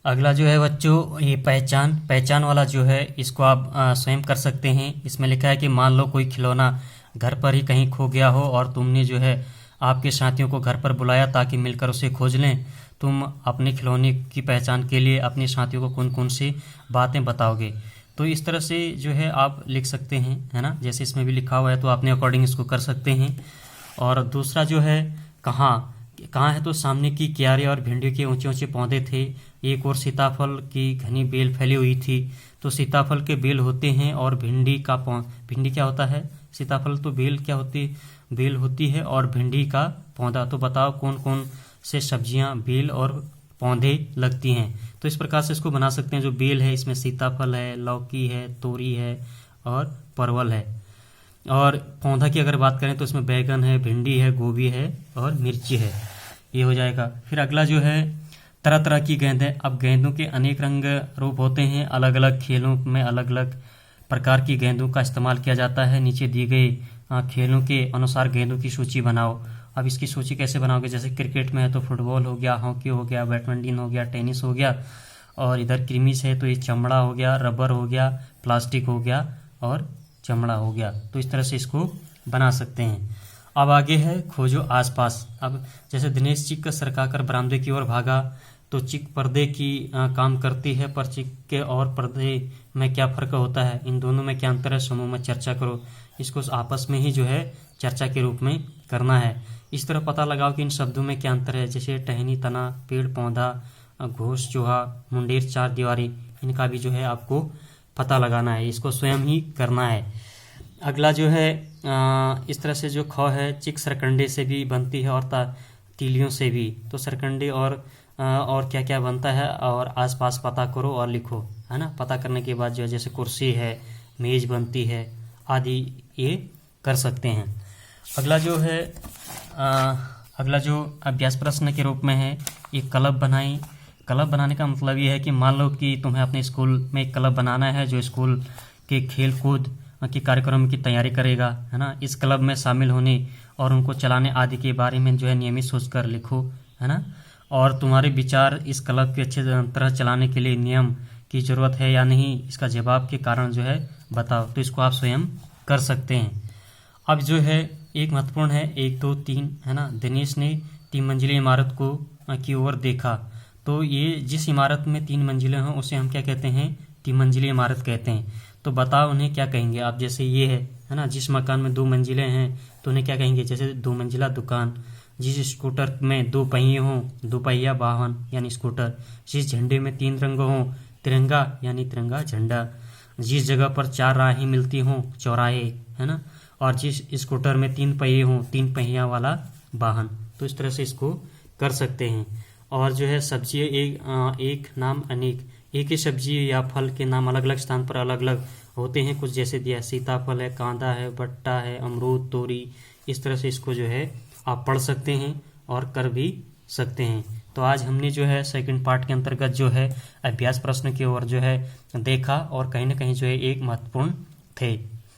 अगला जो है बच्चों, ये पहचान पहचान वाला जो है इसको आप स्वयं कर सकते हैं। इसमें लिखा है कि मान लो कोई खिलौना घर पर ही कहीं खो गया हो और तुमने जो है आपके साथियों को घर पर बुलाया ताकि मिलकर उसे खोज लें। तुम अपने खिलौने की पहचान के लिए अपने साथियों को कौन कौन सी बातें बताओगे। तो इस तरह से जो है आप लिख सकते हैं, है ना। जैसे इसमें भी लिखा हुआ है तो अपने अकॉर्डिंग इसको कर सकते हैं। और दूसरा जो है कहाँ कहाँ है, तो सामने की क्यारी और भिंडी के ऊंचे ऊंचे पौधे थे। एक और सीताफल की घनी बेल फैली हुई थी। तो सीताफल के बेल होते हैं और भिंडी क्या होता है, सीताफल तो बेल होती है और भिंडी का पौधा। तो बताओ कौन कौन से सब्जियां बेल और पौधे लगती हैं। तो इस प्रकार से इसको बना सकते हैं। जो बेल है इसमें सीताफल है, लौकी है, तोरी है और परवल है। और पौधा की अगर बात करें तो इसमें बैगन है, भिंडी है, गोभी है और मिर्ची है। ये हो जाएगा। फिर अगला जो है तरह तरह की गेंदें। अब गेंदों के अनेक रंग रूप होते हैं। अलग अलग खेलों में अलग अलग प्रकार की गेंदों का इस्तेमाल किया जाता है। नीचे दी गई खेलों के अनुसार गेंदों की सूची बनाओ। अब इसकी सूची कैसे बनाओगे, जैसे क्रिकेट में है तो फुटबॉल हो गया, हॉकी हो गया, बैडमिंटन हो गया, टेनिस हो गया। और इधर क्रीमिस है तो ये चमड़ा हो गया, रबर हो गया, प्लास्टिक हो गया और चमड़ा हो गया। तो इस तरह से इसको बना सकते हैं। अब आगे है खोजो आसपास। अब जैसे दिनेश चिक सरकाकर बरामदे की ओर भागा। तो चिक पर्दे की काम करती है, पर चिक के और पर्दे में क्या फर्क होता है, इन दोनों में क्या अंतर है, समूह में चर्चा करो। इसको आपस में ही जो है चर्चा के रूप में करना है। इस तरह पता लगाओ कि इन शब्दों में क्या अंतर है, जैसे टहनी, तना, पेड़ पौधा, घोष, चूहा, मुंडेर, चार दीवारी, इनका भी जो है आपको पता लगाना है। इसको स्वयं ही करना है। अगला जो है इस तरह से जो ख है, चिक सरकंडे से भी बनती है और तीलियों से भी। तो सरकंडे और क्या क्या बनता है और आसपास पता करो और लिखो, है ना। पता करने के बाद जो है जैसे कुर्सी है, मेज बनती है आदि, ये कर सकते हैं। अगला जो है अगला जो अभ्यास प्रश्न के रूप में है, एक क्लब बनाई। क्लब बनाने का मतलब ये है कि मान लो कि तुम्हें अपने स्कूल में एक क्लब बनाना है जो स्कूल के खेल कूद के कार्यक्रम की तैयारी करेगा, है ना। इस क्लब में शामिल होने और उनको चलाने आदि के बारे में जो है नियमित सोचकर लिखो, है ना। और तुम्हारे विचार इस क्लब के अच्छे तरह चलाने के लिए नियम की जरूरत है या नहीं, इसका जवाब के कारण जो है बताओ। तो इसको आप स्वयं कर सकते हैं। अब जो है एक महत्वपूर्ण है 1 2 3, है ना। दिनेश ने 3 मंजिली इमारत को की ओर देखा। तो ये जिस इमारत में 3 मंजिलें हों उसे हम क्या कहते हैं, 3 मंजिली इमारत कहते हैं। तो बताओ उन्हें क्या कहेंगे आप। जैसे ये है ना, जिस मकान में 2 मंजिलें हैं तो उन्हें क्या कहेंगे, जैसे 2 मंजिला दुकान। जिस स्कूटर में 2 पहिए हों, 2 पहिया वाहन यानी स्कूटर। जिस झंडे में 3 रंग हों, तिरंगा यानी तिरंगा झंडा। जिस जगह पर 4 राहें मिलती हों, चौराहे, है ना। और जिस स्कूटर में 3 पहिए हों, 3 पहिया वाला वाहन। तो इस तरह से इसको कर सकते हैं। और जो है सब्जी एक नाम अनेक। एक ही सब्जी या फल के नाम अलग अलग स्थान पर अलग अलग होते हैं। कुछ जैसे दिया, सीताफल है, कांदा है, भट्टा है, अमरूद, तोरी। इस तरह से इसको जो है आप पढ़ सकते हैं और कर भी सकते हैं। तो आज हमने जो है सेकंड पार्ट के अंतर्गत जो है अभ्यास प्रश्न की ओर जो है देखा और कहीं ना कहीं जो है एक महत्वपूर्ण थे।